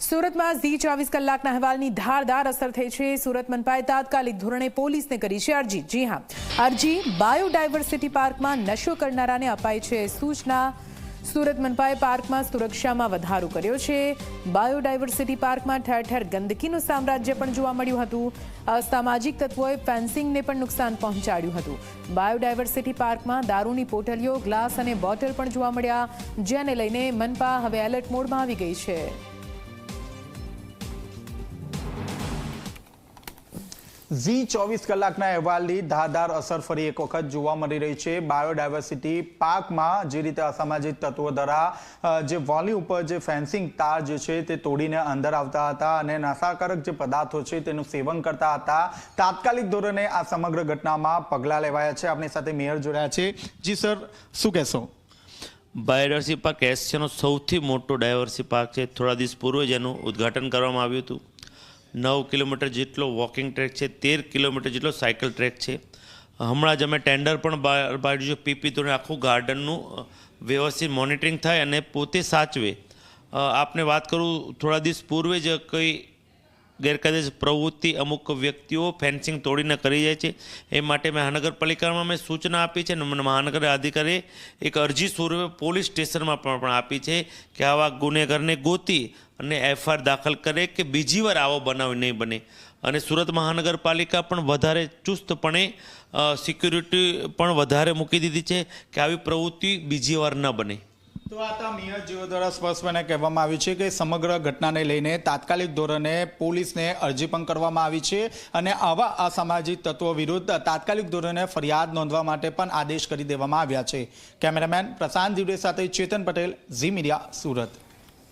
સુરતમાં ઝી 24 કલાકના અહેવાલની ધારદાર અસર થઈ છે। સુરત મનપાએ તાત્કાલિક ધોરણે પોલીસને કરી છે અરજી। જી હા, અરજી બાયોડાયવર્સિટી પાર્કમાં નશો કરનારાને અપાઈ છે સૂચના। સુરત મનપાએ પાર્કમાં સુરક્ષામાં વધારો કર્યો છે। બાયોડાયવર્સિટી પાર્કમાં ઠેર ઠેર ગંદકીનું સામ્રાજ્ય પણ જોવા મળ્યું હતું। અસામાજિક તત્વોએ ફેન્સિંગને પણ નુકસાન પહોંચાડ્યું હતું। બાયોડાયવર્સિટી પાર્કમાં દારૂની પોટલીઓ, ગ્લાસ અને બોટલ પણ જોવા મળ્યા, જેને લઈને મનપા હવે એલર્ટ મોડમાં આવી ગઈ છે। ઝી 24 કલાકના અહેવાલની ધારદાર અસર ફરી એક વખત જોવા મળી રહી છે। બાયોડાયવર્સિટી પાર્કમાં જે રીતે અસામાજિક તત્વો દ્વારા જે વોલી ઉપર જે ફેન્સિંગ તાર જે છે તે તોડીને અંદર આવતા હતા અને નશાકારક જે પદાર્થો છે તેનું સેવન કરતા હતા। તાત્કાલિક ધોરણે આ સમગ્ર ઘટનામાં પગલાં લેવાયા છે। આપણી સાથે મેયર જોડાયા છે। જી સર, શું કહેશો? બાયોડાયવર્સિટી પાર્ક એશિયાનો સૌથી મોટો ડાયવર્સિટી પાર્ક છે। થોડા દિવસ પૂર્વે જ એનું ઉદ્ઘાટન કરવામાં આવ્યું હતું। 9 કિલોમીટર જેટલો વોકિંગ ટ્રેક છે, 13 કિલોમીટર જેટલો સાયકલ ટ્રેક છે। હમણાં જ અમે ટેન્ડર પણ બહાર પાડ્યું છે। પીપી તો આખું ગાર્ડનનું વ્યવસ્થિત મોનિટરિંગ થાય અને પોતે સાચવે। આપને વાત કરું, થોડા દિવસ પૂર્વે જ કંઈ ગેરકાયદેસર પ્રવૃત્તિ અમુક વ્યક્તિઓ ફેન્સિંગ તોડીને કરી જાય છે। એ માટે મહાનગરપાલિકામાં મેં સૂચના આપી છે અને મહાનગર અધિકારીએ એક અરજી સ્વરૂપે પોલીસ સ્ટેશનમાં પણ આપી છે કે આવા ગુનેગારને ગોતી અને એફઆઈઆર દાખલ કરે કે બીજી વાર આવો બનાવ નહીં બને। અને સુરત મહાનગરપાલિકા પણ વધારે ચુસ્તપણે સિક્યુરિટી પણ વધારે મૂકી દીધી છે કે આવી પ્રવૃત્તિ બીજી વાર ન બને। તો આ હતા મેયરજીઓ દ્વારા સ્પષ્ટપણે કહેવામાં આવ્યું છે કે સમગ્ર ઘટનાને લઈને તાત્કાલિક ધોરણે પોલીસને અરજી પણ કરવામાં આવી છે અને આવા અસામાજિક તત્વો વિરુદ્ધ તાત્કાલિક ધોરણે ફરિયાદ નોંધવા માટે પણ આદેશ કરી દેવામાં આવ્યા છે। કેમેરામેન પ્રશાંત જીવડે સાથે ચેતન પટેલ, ઝી મીડિયા, સુરત।